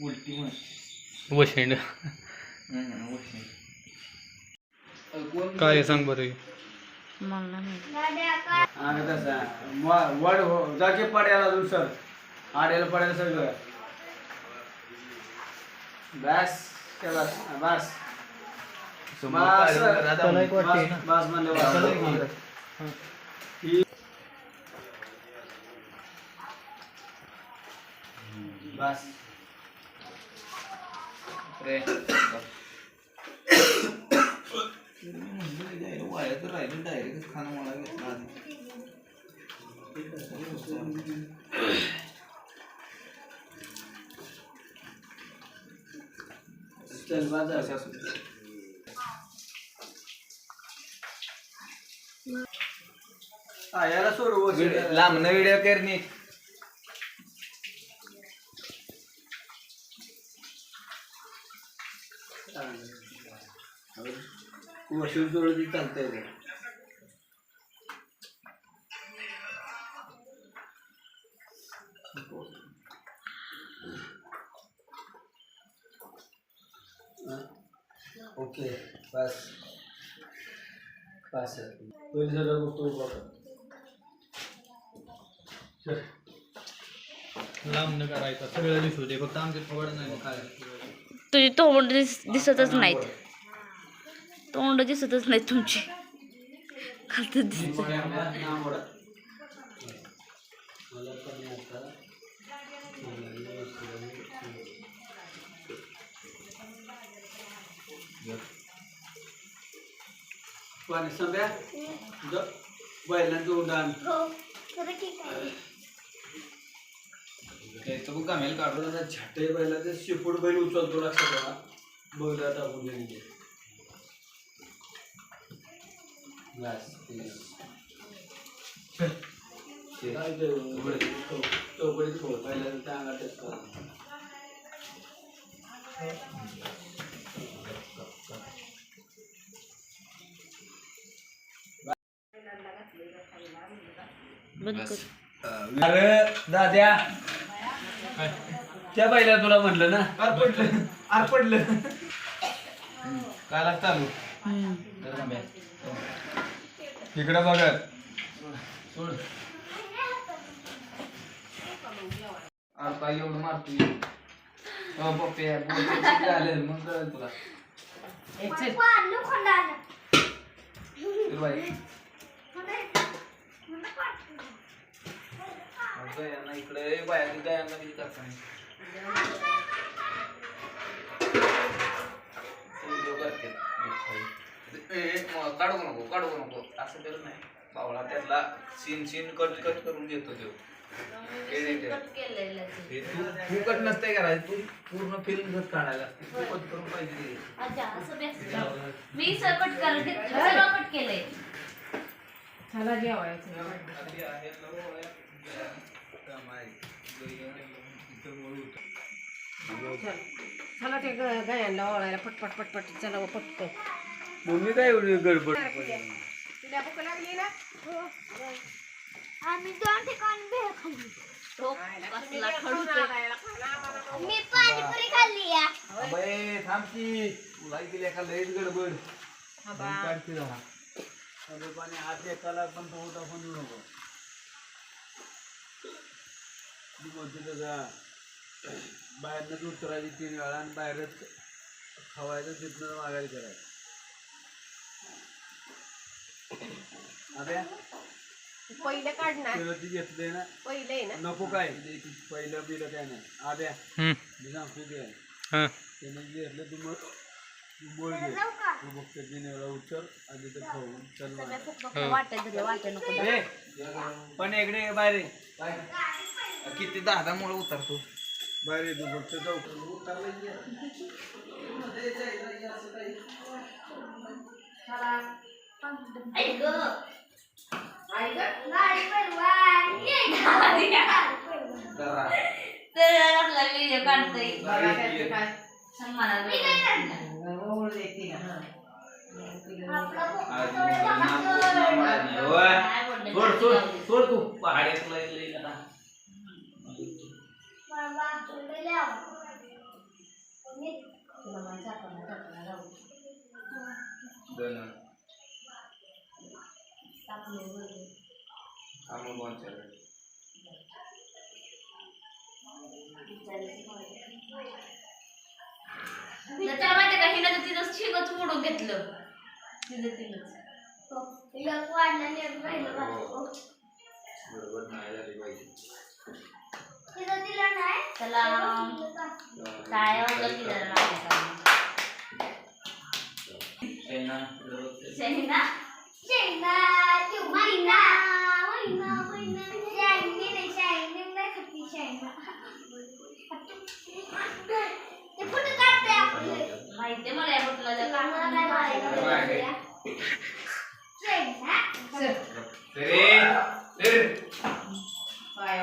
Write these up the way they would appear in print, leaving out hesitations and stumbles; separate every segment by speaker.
Speaker 1: उलटी म्हण
Speaker 2: वशेंड काय सांग बरं
Speaker 1: वड जागे पड्याला दुसर आड्याला पडायला सगळं बस बस बस बस म्हणलं बस राहिलं डायरेक्ट खाणं मला घेतलं चल बाजार याला सोडू लांबनं व्हिडिओ करणे वशील जोडली चालतंय का ओके बस बस पहिले सगळं बघतो
Speaker 2: लांब न करायचं सगळं दिसू दे फक्त आमच्या थोडं नाही काय
Speaker 3: तुझी तोंड दिसतच नाहीत तोंड दिसतच नाहीत तुमची खालतं दिसत
Speaker 1: पाणी संध्या बैलांचं उड्डाण तो गामेल काढून झाटे बैला ते शिपूड बैल उचलतो लक्षात बैला टाकून गेली चौकडीत खोल पहिल्या त्या अंगातच
Speaker 3: बंद कर
Speaker 1: अरे दाद्या त्या बैला तुला म्हणलं ना आर पडलं काय लागतं आलू इकडं बघत सोड आर काय एवढं मारतोय पप्पे झालं मग कळलं तुला बाई इकडे बाया गायांना किती करताय काढू नको असं करत नाही बावळा त्यातला सीन कट करून घेतो तो तू कट नसते करायचं तू पूर्ण फिल्म कट काढायला तू कट करून पाहिजे
Speaker 3: मी सकट कट केलंय
Speaker 4: चला जेवायचं चला ते गायांना ओळायला पटपट पटपट चला पटकन
Speaker 1: मम्मी काय एवढी गडबड
Speaker 4: तुला भूक लागली ना
Speaker 5: आम्ही 2 ठिकाणी भेळ खाल्ली मी पाणीपुरी खाल्ली
Speaker 1: अबे थांब की तुला गेली एका लईच गडबड काढते जरा अबे पाणी हात एकाला पण तो टाकून देऊ नको ती बोलते त्याचा बाहेरनंच उतरायची 3 वेळा आणि बाहेरच खवायचं तिथनं माघारी करायचं अबे
Speaker 4: पहिलं काढणार
Speaker 1: ती घेतले ना
Speaker 4: पहिले ना
Speaker 1: नको काय पहिलं बिलं काय नाही आद्या मी सांगतो ते त्याने घेतलं तू मग बोल घे तू बघ 3 वेळा उचल आणि ते खाऊन चल पण इकडे बाहेर किती 10 मुळे उतरतो बाहेर तू फक्त चौक उतरलं सोड तू पहाड्यात
Speaker 4: तुला मला साखर जाऊ
Speaker 1: दोन
Speaker 3: टाकलं वगैरे.
Speaker 1: आम्ही कोणच्या
Speaker 3: त्याच्या माहिती का हिनं तर तिथं शिंगच मोडून घेतलं तिथंच.
Speaker 5: एक वाढला आणि एक राहिलं बाजूला.
Speaker 1: बरोबर नाही झाली पाहिजे
Speaker 5: तिथं दिलं नाही
Speaker 3: त्याला टाळ्या वाजवत दिलं लागलं.
Speaker 1: शेंगा
Speaker 3: शेंगदा
Speaker 5: शेंगा तू महिना महिना महिना शेंगी नाही शेंगी नाही खाती शेंगा ते कुठं काढते आपले
Speaker 3: माहितीये मला या बटला
Speaker 5: मला काय माहिती शेंगा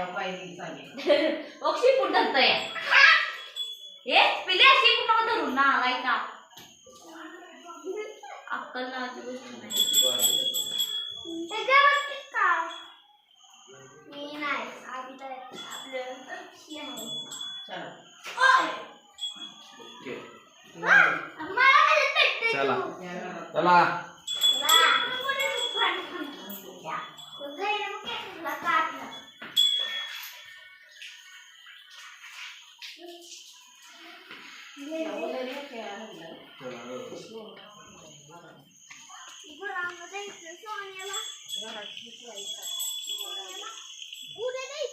Speaker 4: पाय चालेल
Speaker 3: ओक्षी पुढं धरतंय हे पिले अशी कुठं धरून ना काय का अक्कल नावाची गोष्ट नाही.
Speaker 5: ते व्यवस्थित का मी नाही आधी तर आपलं शेंगा
Speaker 4: चला
Speaker 5: ओय मला काय पेटते
Speaker 1: चला.
Speaker 5: तू
Speaker 1: चला
Speaker 5: उद्या नाही